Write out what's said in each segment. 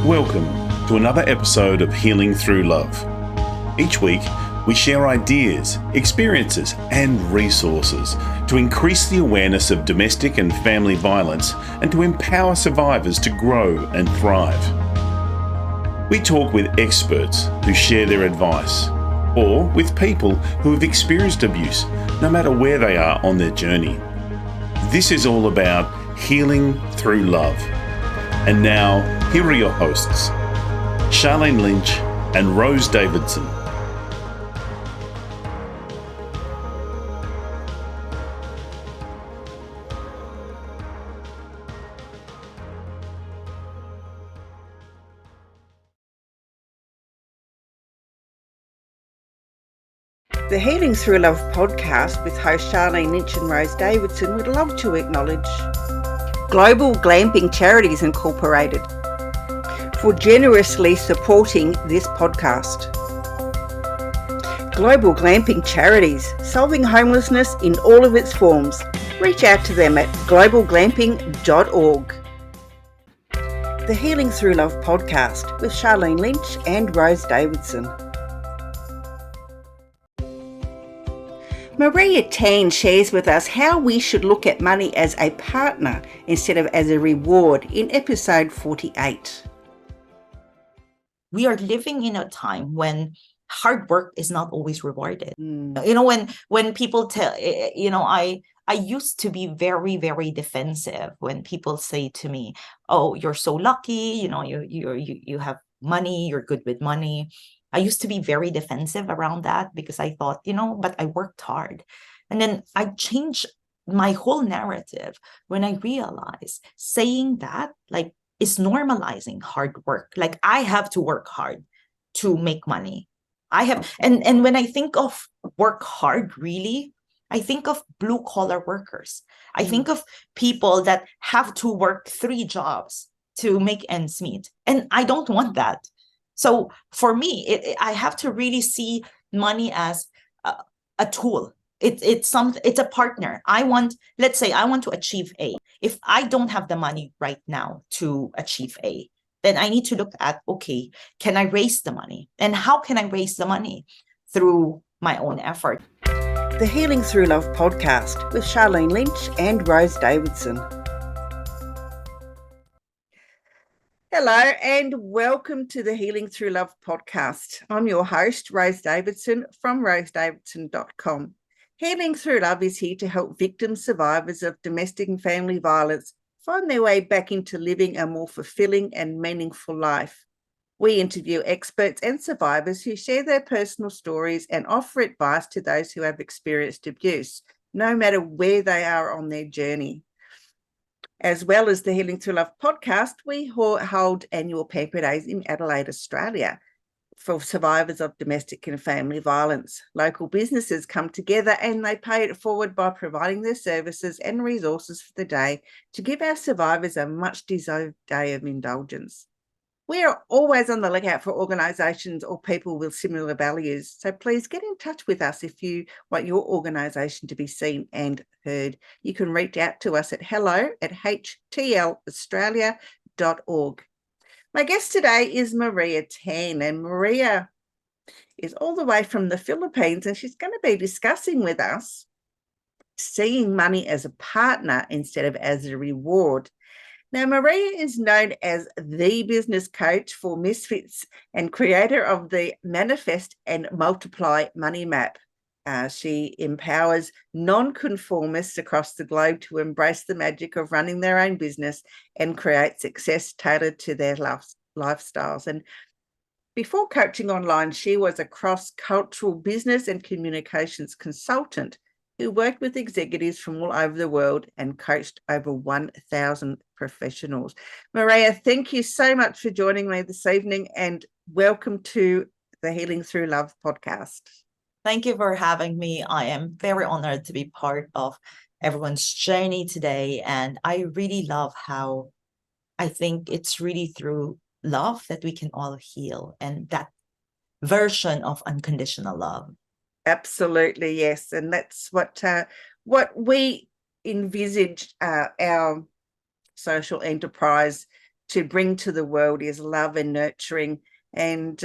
Welcome to another episode of Healing Through Love. Each week, we share ideas, experiences, and resources to increase the awareness of domestic and family violence and to empower survivors to grow and thrive. We talk with experts who share their advice, or with people who have experienced abuse, no matter where they are on their journey. This is all about healing through love. And now, here are your hosts, Charlene Lynch and Rose Davidson. The Healing Through Love podcast with host Charlene Lynch and Rose Davidson would love to acknowledge Global Glamping Charities Incorporated for generously supporting this podcast. Global Glamping Charities, solving homelessness in all of its forms. Reach out to them at globalglamping.org. The Healing Through Love podcast with Charlene Lynch and Rose Davidson. Maria Tan shares with us how we should look at money as a partner instead of as a reward in episode 48. We are living in a time when hard work is not always rewarded. When people tell, I used to be very, very defensive when people say to me, "Oh, you're so lucky, you have money, you're good with money." I used to be very defensive around that because I thought, but I worked hard. And then I changed my whole narrative when I realized saying that is normalizing hard work. Like I have to work hard to make money. And when I think of work hard, really, I think of blue collar workers. I think of people that have to work 3 jobs to make ends meet. And I don't want that. So for me, I have to really see money as a tool. It's a partner. Let's say I want to achieve A. If I don't have the money right now to achieve A, then I need to look at, okay, can I raise the money? And how can I raise the money? Through my own effort. The Healing Through Love podcast with Charlene Lynch and Rose Davidson. Hello and welcome to the Healing Through Love podcast. I'm your host, Rose Davidson from rosedavidson.com. Healing Through Love is here to help victims, survivors of domestic and family violence find their way back into living a more fulfilling and meaningful life. We interview experts and survivors who share their personal stories and offer advice to those who have experienced abuse, no matter where they are on their journey. As well as the Healing Through Love podcast, we hold annual Pamper Days in Adelaide, Australia for survivors of domestic and family violence. Local businesses come together and they pay it forward by providing their services and resources for the day to give our survivors a much deserved day of indulgence. We are always on the lookout for organisations or people with similar values. So please get in touch with us if you want your organisation to be seen and heard. You can reach out to us at hello@htlaustralia.org. My guest today is Maria Tan, and Maria is all the way from the Philippines, and she's going to be discussing with us seeing money as a partner instead of as a reward. Now, Maria is known as the business coach for Misfits and creator of the Manifest and Multiply Money Map. She empowers nonconformists across the globe to embrace the magic of running their own business and create success tailored to their lifestyles. And before coaching online, she was a cross-cultural business and communications consultant who worked with executives from all over the world and coached over 1,000 professionals. Maria, thank you so much for joining me this evening and welcome to the Healing Through Love podcast. Thank you for having me. I am very honored to be part of everyone's journey today. And I really love how I think it's really through love that we can all heal, and that version of unconditional love. Absolutely, yes. And that's what we envisaged our social enterprise to bring to the world is love and nurturing. And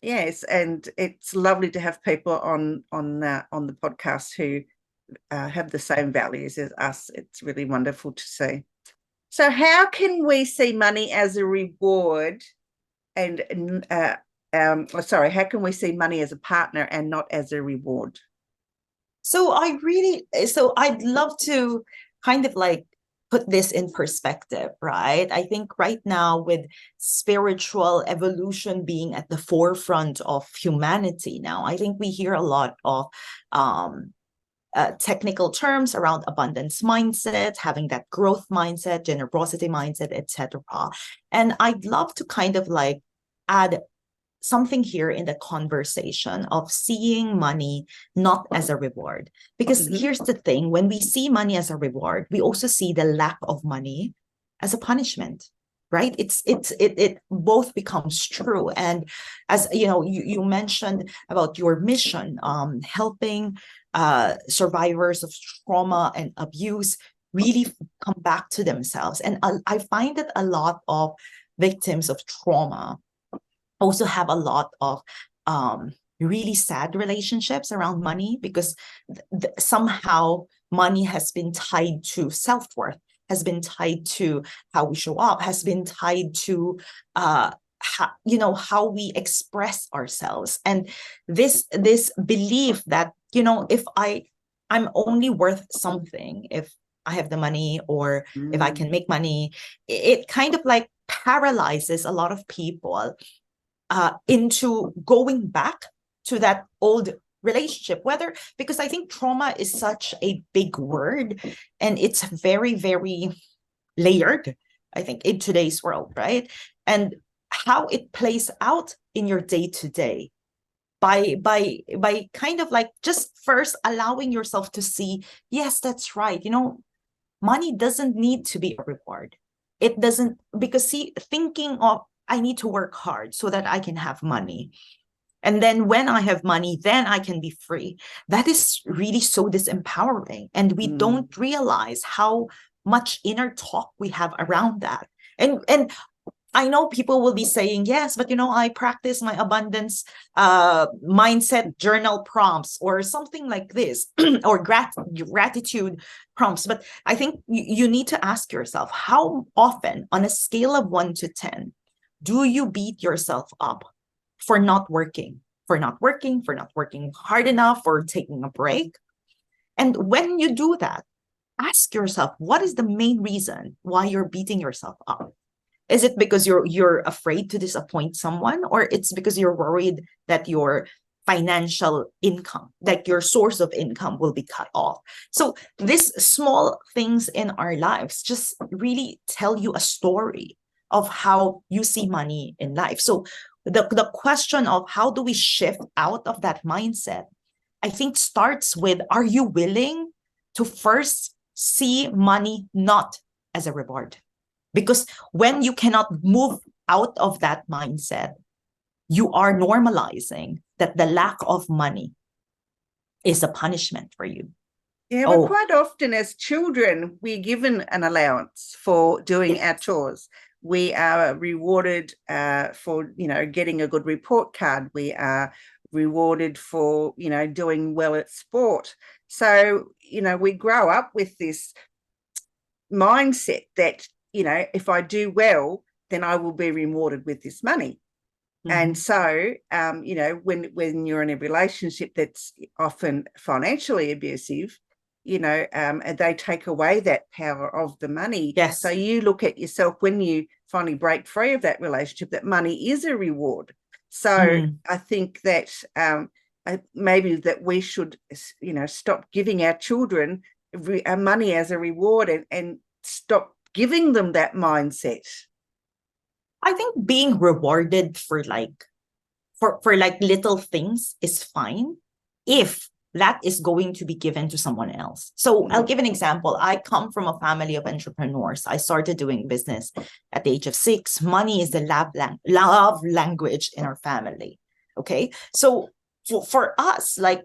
yes, and it's lovely to have people on the podcast who have the same values as us. It's really wonderful to see. So how can we see money as a reward and how can we see money as a partner and not as a reward? So I'd love to kind of like put this in perspective, right? I think right now, with spiritual evolution being at the forefront of humanity now, I think we hear a lot of technical terms around abundance mindset, having that growth mindset, generosity mindset, etc. And I'd love to kind of like add something here in the conversation of seeing money not as a reward. Because here's the thing, when we see money as a reward, we also see the lack of money as a punishment, right? It both becomes true. And as you know, you mentioned about your mission, helping survivors of trauma and abuse really come back to themselves. And I find that a lot of victims of trauma also have a lot of really sad relationships around money, because somehow money has been tied to self-worth, has been tied to how we show up, has been tied to how we express ourselves. And this belief that, if I'm only worth something if I have the money, or if I can make money, it kind of like paralyzes a lot of people into going back to that old relationship, because I think trauma is such a big word, and it's very, very layered, I think, in today's world, right? And how it plays out in your day-to-day by kind of like just first allowing yourself to see, yes, that's right, money doesn't need to be a reward. It doesn't, because thinking of, I need to work hard so that I can have money, and then when I have money, then I can be free. That is really so disempowering. And we don't realize how much inner talk we have around that. And I know people will be saying, yes, but I practice my abundance mindset journal prompts or something like this, or gratitude prompts. But I think you need to ask yourself, how often on a scale of 1 to 10, do you beat yourself up for not working hard enough, or taking a break? And when you do that, ask yourself, what is the main reason why you're beating yourself up? Is it because you're afraid to disappoint someone, or it's because you're worried that your financial income, like your source of income, will be cut off? So these small things in our lives just really tell you a story of how you see money in life. So the question of how do we shift out of that mindset, I think starts with, are you willing to first see money not as a reward? Because when you cannot move out of that mindset, you are normalizing that the lack of money is a punishment for you. Yeah, well, quite often as children, we're given an allowance for doing our chores. We are rewarded for, getting a good report card. We are rewarded for, doing well at sport. So, we grow up with this mindset that, if I do well, then I will be rewarded with this money. And so, when you're in a relationship that's often financially abusive, they take away that power of the money. Yes. So you look at yourself when you finally break free of that relationship, that money is a reward. So I think that maybe that we should, stop giving our children money as a reward, and stop giving them that mindset. I think being rewarded for little things is fine if that is going to be given to someone else. So I'll give an example. I come from a family of entrepreneurs. I started doing business at the age of 6. Money is the love language in our family. Okay. So for us, like,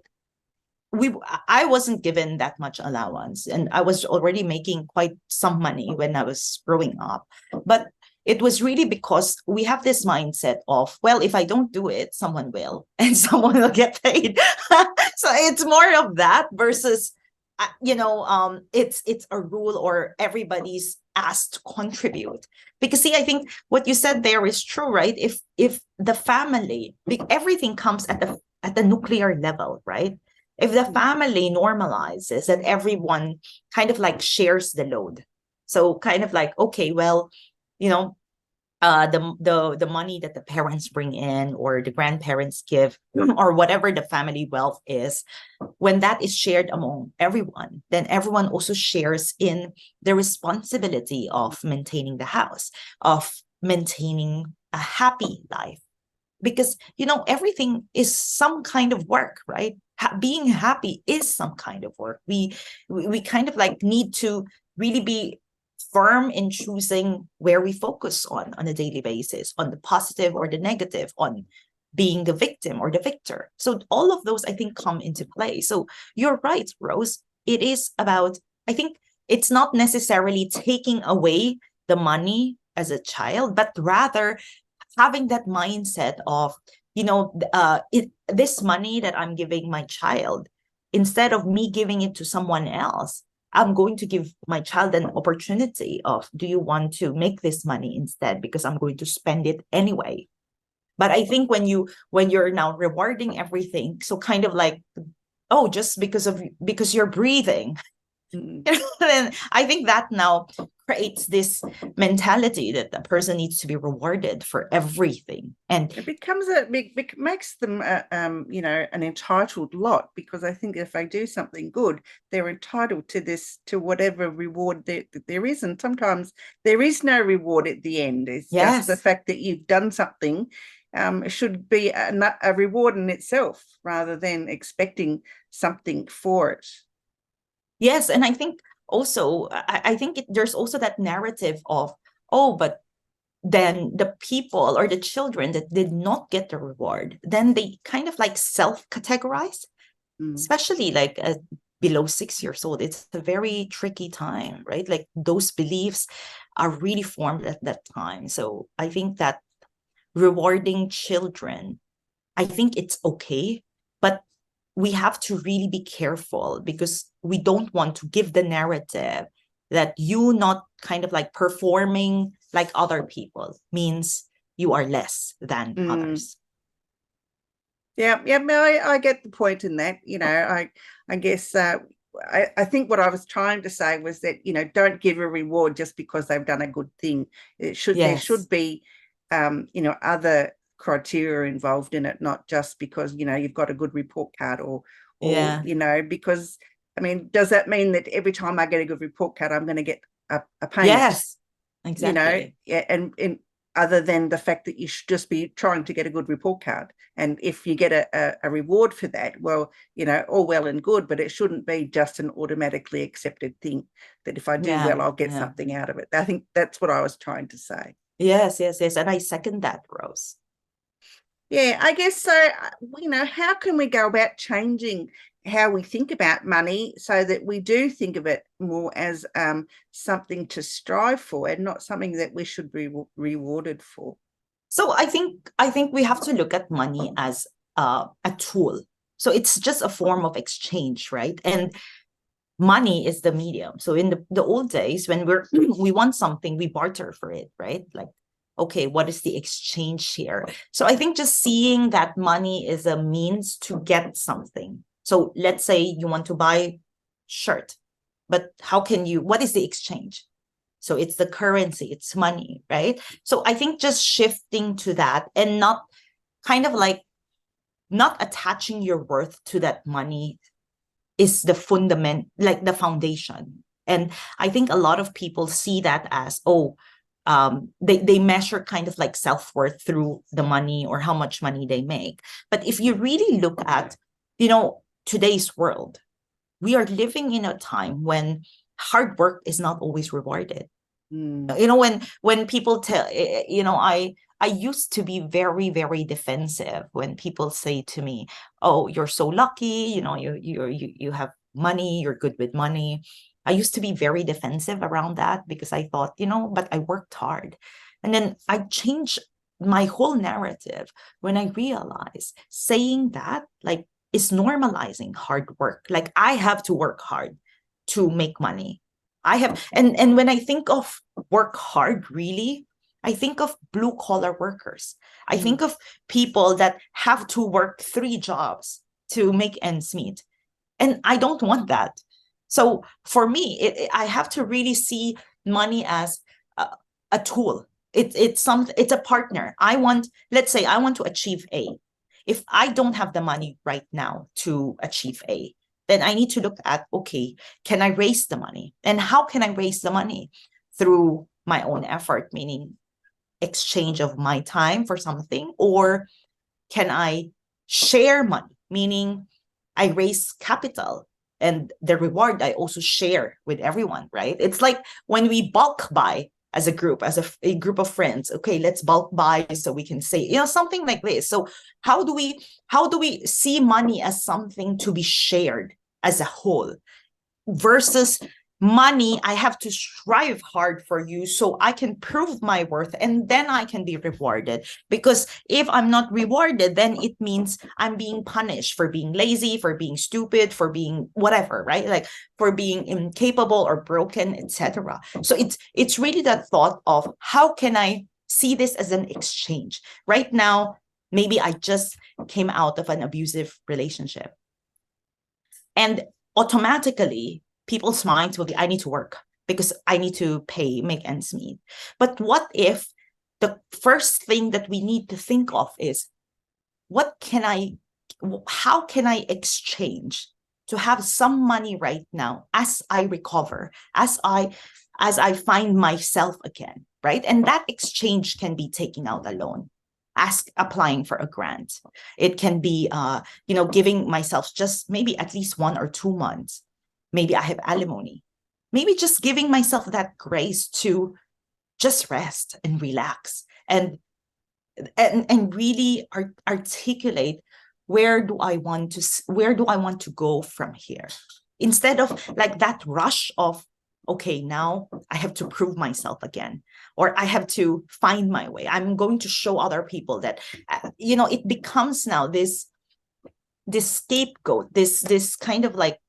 I wasn't given that much allowance, and I was already making quite some money when I was growing up. But it was really because we have this mindset of, well, if I don't do it, someone will, and someone will get paid. So it's more of that versus, it's a rule or everybody's asked to contribute. Because see, I think what you said there is true, right? If the family, everything comes at the nuclear level, right? If the family normalizes that everyone kind of like shares the load, so kind of like, okay, well, the money that the parents bring in or the grandparents give or whatever the family wealth is, when that is shared among everyone, then everyone also shares in the responsibility of maintaining the house, of maintaining a happy life. Because, everything is some kind of work, right? Being happy is some kind of work. We kind of like need to really be firm in choosing where we focus on a daily basis, on the positive or the negative, on being the victim or the victor. So all of those, I think, come into play. So you're right, Rose. It is about, I think it's not necessarily taking away the money as a child, but rather having that mindset of, this money that I'm giving my child, instead of me giving it to someone else, I'm going to give my child an opportunity of, do you want to make this money instead? Because I'm going to spend it anyway. But I think when you're now rewarding everything, so kind of like, oh, just because you're breathing, then I think that now creates this mentality that the person needs to be rewarded for everything, and it becomes it makes them an entitled lot, because I think if they do something good, they're entitled to whatever reward there is, and sometimes there is no reward at the end. It's just the fact that you've done something. Should be a reward in itself, rather than expecting something for it. Yes, and I think also, I think there's also that narrative of, oh, but then the people or the children that did not get the reward, then they kind of like self-categorize, especially like below 6 years old. It's a very tricky time, right? Like those beliefs are really formed at that time. So I think that rewarding children, I think it's okay, but we have to really be careful, because we don't want to give the narrative that you not kind of like performing like other people means you are less than others. Yeah, I get the point in that. I guess I think what I was trying to say was that, don't give a reward just because they've done a good thing. There should be other criteria involved in it, not just because you've got a good report card or because does that mean that every time I get a good report card I'm going to get a payment? Yes, exactly. And other than the fact that you should just be trying to get a good report card, and if you get a reward for that, well, all well and good, but it shouldn't be just an automatically accepted thing that if I do well I'll get something out of it. I think that's what I was trying to say. Yes, and I second that, Rose. Yeah, I guess so. How can we go about changing how we think about money so that we do think of it more as something to strive for and not something that we should be rewarded for? So I think we have to look at money as a tool. So it's just a form of exchange, right? And money is the medium. So in the old days, when we want something, we barter for it, right? Like, okay, what is the exchange here? So I think just seeing that money is a means to get something. So let's say you want to buy shirt, but what is the exchange? So it's the currency, it's money, right? So I think just shifting to that and not kind of like not attaching your worth to that money is the fundament, like the foundation. And I think a lot of people see that as, they measure kind of like self-worth through the money or how much money they make. But if you really look at, today's world, we are living in a time when hard work is not always rewarded. When people tell, I used to be very, very defensive when people say to me, "Oh, you're so lucky, you have money, you're good with money." I used to be very defensive around that because I thought, but I worked hard. And then I changed my whole narrative when I realized saying that is normalizing hard work. Like, I have to work hard to make money. And when I think of work hard, really, I think of blue collar workers. I think of people that have to work 3 jobs to make ends meet. And I don't want that. So for me, I have to really see money as a tool. It's a partner. Let's say I want to achieve A. If I don't have the money right now to achieve A, then I need to look at, okay, can I raise the money? And how can I raise the money? Through my own effort, meaning exchange of my time for something, or can I share money, meaning I raise capital and the reward I also share with everyone, right? It's like when we bulk buy as a group, a group of friends. Okay, let's bulk buy so we can say, something like this. So how do we see money as something to be shared as a whole versus money I have to strive hard for you so I can prove my worth and then I can be rewarded? Because if I'm not rewarded, then it means I'm being punished for being lazy, for being stupid, for being whatever, right? Like for being incapable or broken, etc. So it's really that thought of how can I see this as an exchange? Right now, maybe I just came out of an abusive relationship, and automatically people's minds will be, I need to work because I need to make ends meet. But what if the first thing that we need to think of is, how can I exchange to have some money right now as I recover, as I find myself again, right? And that exchange can be taking out a loan, applying for a grant. It can be, giving myself just maybe at least 1 or 2 months. Maybe I have alimony. Maybe just giving myself that grace to just rest and relax and really articulate where do I want to go from here, instead of like that rush of, okay, now I have to prove myself again, or I have to find my way. I'm going to show other people that, it becomes now this scapegoat, this kind of like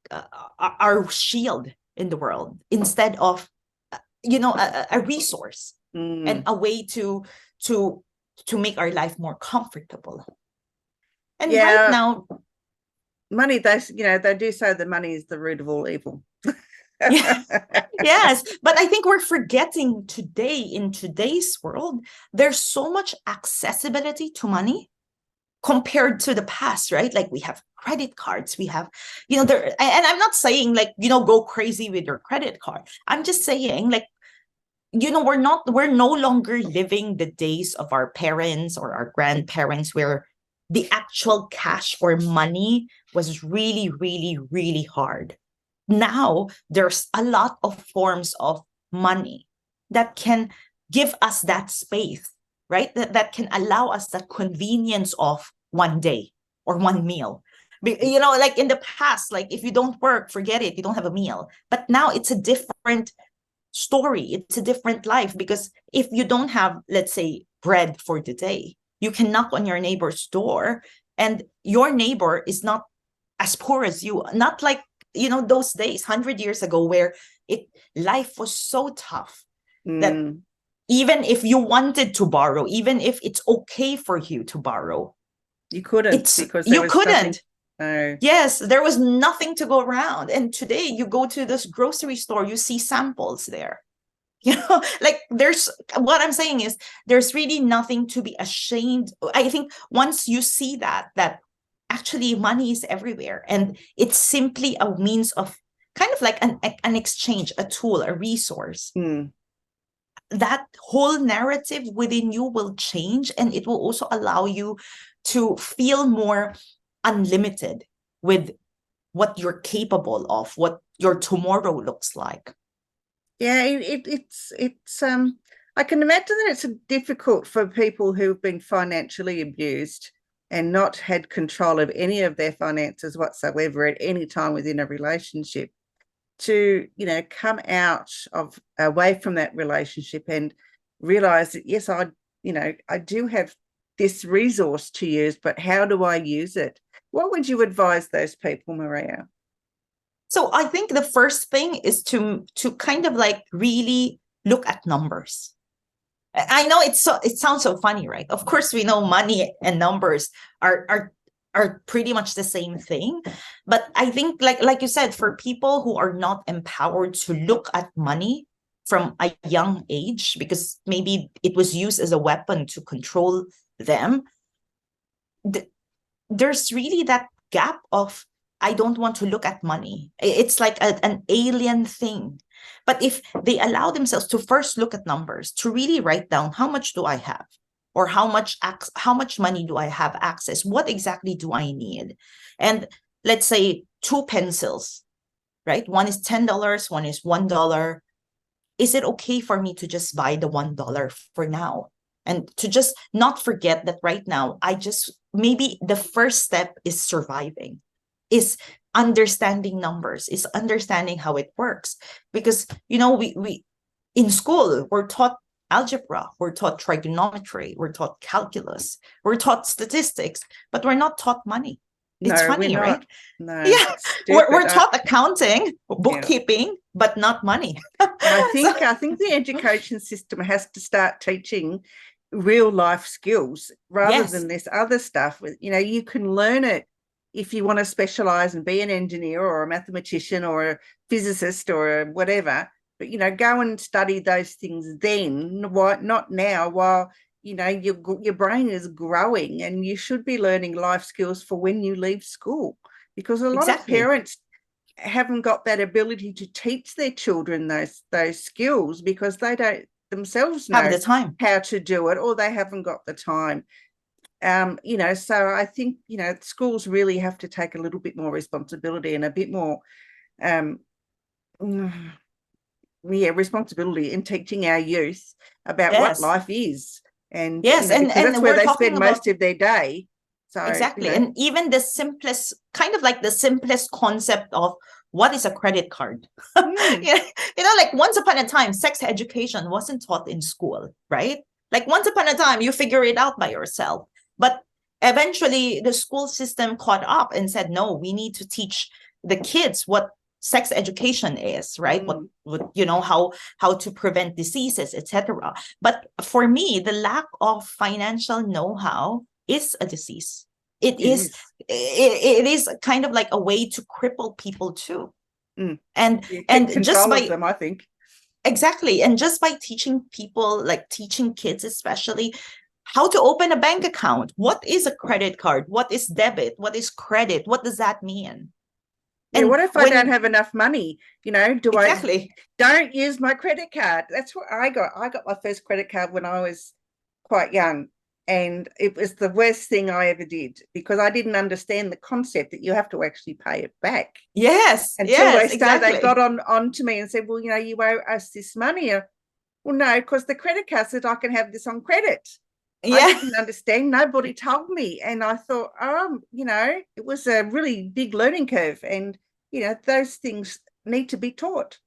our shield in the world, instead of a resource and a way to make our life more comfortable. And right now, money, they do say that money is the root of all evil. Yes, but I think we're forgetting today, in today's world, there's so much accessibility to money compared to the past, right? Like we have credit cards, we have, and I'm not saying like, go crazy with your credit card. I'm just saying like, we're no longer living the days of our parents or our grandparents where the actual cash or money was really, really, really hard. Now there's a lot of forms of money that can give us that space, right? That can allow us that convenience of one day or one meal. Like in the past, like if you don't work, forget it, you don't have a meal. But now it's a different story. It's a different life, because if you don't have, let's say, bread for the day, you can knock on your neighbor's door and your neighbor is not as poor as you. Not like, those days 100 years ago where life was so tough that even if you wanted to borrow, even if it's okay for you to borrow, you couldn't, because you couldn't. No. Yes, there was nothing to go around. And today you go to this grocery store, you see samples there. Like what I'm saying is there's really nothing to be ashamed. I think once you see that actually money is everywhere, and it's simply a means of kind of like an exchange, a tool, a resource. That whole narrative within you will change, and it will also allow you to feel more unlimited with what you're capable of, what your tomorrow looks like. Yeah, it's I can imagine that it's difficult for people who've been financially abused and not had control of any of their finances whatsoever at any time within a relationship to, come out of away from that relationship and realize that, yes, I do have this resource to use, but how do I use it? What would you advise those people, Maria? So I think the first thing is to kind of like really look at numbers. I know it sounds so funny, right? Of course, we know money and numbers are pretty much the same thing. But I think like you said, for people who are not empowered to look at money from a young age, because maybe it was used as a weapon to control them, there's really that gap of, I don't want to look at money. It's like an alien thing. But if they allow themselves to first look at numbers, to really write down, how much do I have? Or how much money do I have access? What exactly do I need? And let's say 2 pencils, right? One is $10, one is $1. Is it okay for me to just buy the $1 for now? And to just not forget that right now, maybe the first step is surviving, is understanding numbers, is understanding how it works. Because, we in school, we're taught algebra, we're taught trigonometry, we're taught calculus, we're taught statistics, but we're not taught money. It's funny, right? No, yeah, we're taught accounting, bookkeeping, but not money. I think the education system has to start teaching real life skills rather than this other stuff. You can learn it if you want to specialize and be an engineer or a mathematician or a physicist or whatever. But go and study those things then. Why not now? While your brain is growing, and you should be learning life skills for when you leave school, because a lot of parents haven't got that ability to teach their children those skills because they don't themselves know the time how to do it, or they haven't got the time. So I think schools really have to take a little bit more responsibility and a bit more responsibility in teaching our youth about what life is. And because that's where they spend most of their day. So exactly. And even the simplest concept of what is a credit card. Like once upon a time, sex education wasn't taught in school, right? Like once upon a time, you figure it out by yourself. But eventually the school system caught up and said, no, we need to teach the kids what sex education is, right? How to prevent diseases, etc. But for me, the lack of financial know-how is a disease. It is kind of like a way to cripple people too. And just by them, I think. Exactly. And just by teaching people, like teaching kids especially, how to open a bank account. What is a credit card? What is debit? What is credit? What does that mean? And what if I don't have enough money? I don't use my credit card? That's what I got. I got my first credit card when I was quite young, and it was the worst thing I ever did because I didn't understand the concept that you have to actually pay it back. Yes. Until they got on to me and said, well, you owe us this money. Well, no, because the credit card said I can have this on credit. I didn't understand. Nobody told me. And I thought, it was a really big learning curve. And, those things need to be taught.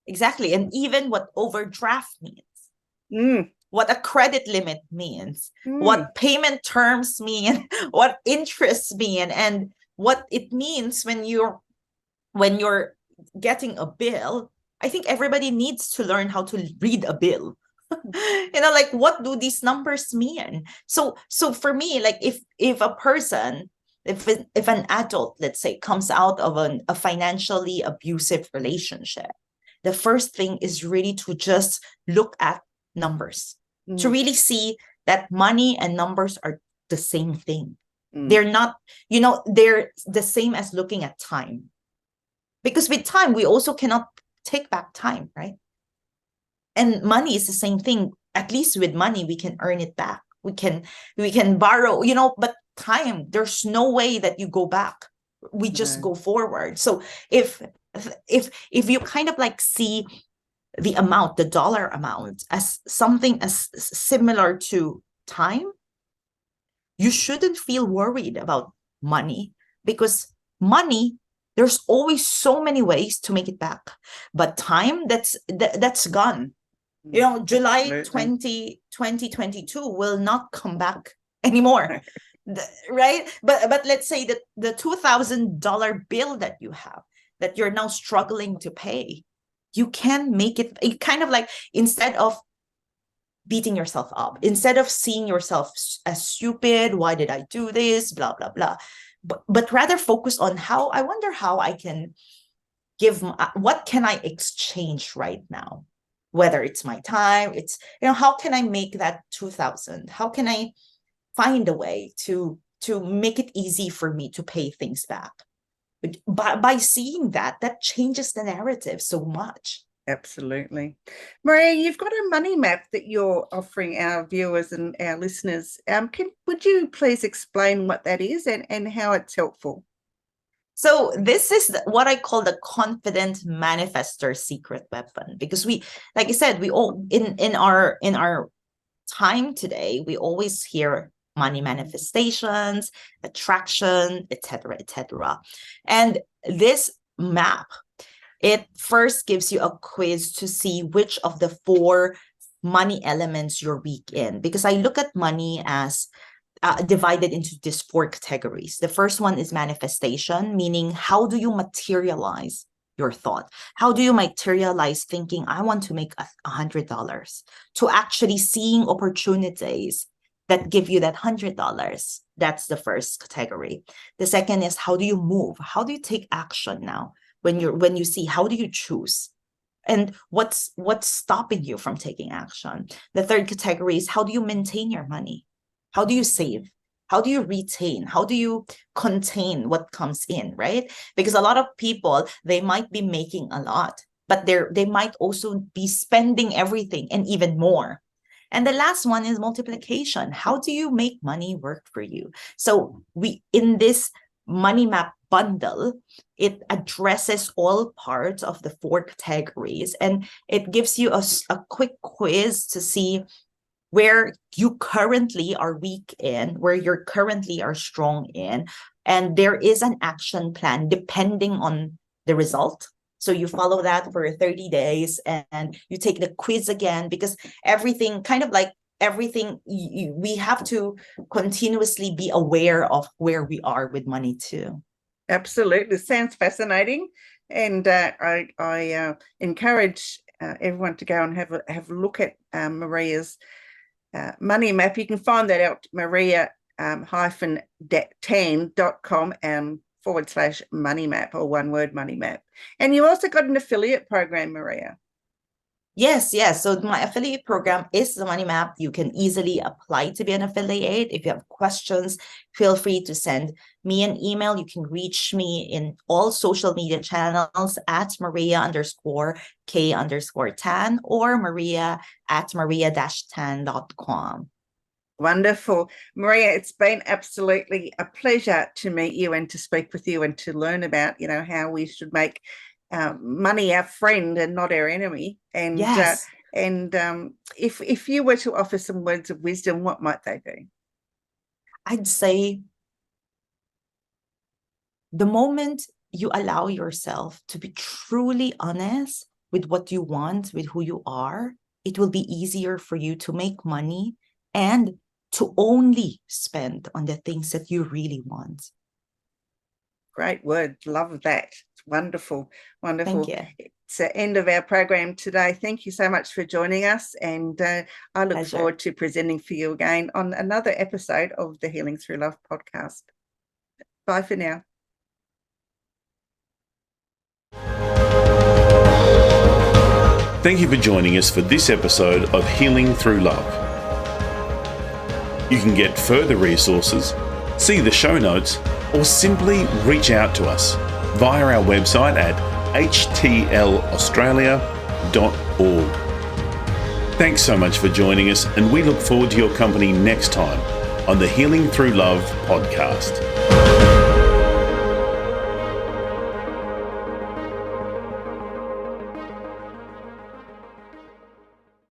Exactly. And even what overdraft means, what a credit limit means, what payment terms mean, what interests mean, and what it means when you're getting a bill. I think everybody needs to learn how to read a bill. Like what do these numbers mean? So for me, like if a person, if an adult, let's say, comes out of a financially abusive relationship, the first thing is really to just look at numbers, to really see that money and numbers are the same thing. They're not, they're the same as looking at time, because with time we also cannot take back time, right? And money is the same thing. At least with money, we can earn it back. We can borrow, but time, there's no way that you go back. We just go forward. So if you kind of like see the amount, the dollar amount, as something as similar to time, you shouldn't feel worried about money, because money, there's always so many ways to make it back. But time, that's gone. July 2022 will not come back anymore. Right? But let's say that the $2,000 bill that you have, that you're now struggling to pay, you can make it kind of like, instead of beating yourself up, instead of seeing yourself as stupid, why did I do this, blah, blah, blah. But rather focus on how I can give, what can I exchange right now? Whether it's my time, it's, how can I make that 2,000? How can I find a way to make it easy for me to pay things back? By seeing that changes the narrative so much. Absolutely. Maria, you've got a money map that you're offering our viewers and our listeners. Would you please explain what that is and how it's helpful? So this is what I call the confident manifestor secret weapon, because we, like I said, we all in our time today, we always hear money manifestations, attraction, etc., etc. And this map, it first gives you a quiz to see which of the 4 money elements you're weak in, because I look at money as divided into these 4 categories. The first one is manifestation, meaning how do you materialize your thought? How do you materialize thinking, I want to make $100, to actually seeing opportunities that give you that $100? That's the first category. The second is, how do you move? How do you take action now? When you see, how do you choose? And what's stopping you from taking action? The third category is, how do you maintain your money? How do you save? How do you retain? How do you contain what comes in, right? Because a lot of people, they might be making a lot, but they might also be spending everything and even more. And the last one is multiplication. How do you make money work for you? So in this money map bundle, it addresses all parts of the 4 categories, and it gives you a quick quiz to see where you currently are weak in, where you currently are strong in. And there is an action plan depending on the result. So you follow that for 30 days and you take the quiz again, because everything, we have to continuously be aware of where we are with money too. Absolutely. Sounds fascinating. And I encourage everyone to go and have a look at Maria's money map. You can find that out, maria-tan.com /money map, or one word, money map. And you also got an affiliate program, Maria. Yes. So my affiliate program is the money map. You can easily apply to be an affiliate. If you have questions, feel free to send me an email. You can reach me in all social media channels at Maria_K_Tan or Maria@maria-tan.com. Wonderful. Maria, it's been absolutely a pleasure to meet you and to speak with you and to learn about, how we should make money our friend and not our enemy. And yes. If you were to offer some words of wisdom, what might they be? I'd say the moment you allow yourself to be truly honest with what you want, with who you are, it will be easier for you to make money and to only spend on the things that you really want. Great word. Love that. It's wonderful. Thank you. It's the end of our program today. Thank you so much for joining us. And I look forward to presenting for you again on another episode of the Healing Through Love podcast. Bye for now. Thank you for joining us for this episode of Healing Through Love. You can get further resources, see the show notes, or simply reach out to us via our website at htlaustralia.org. Thanks so much for joining us, and we look forward to your company next time on the Healing Through Love podcast.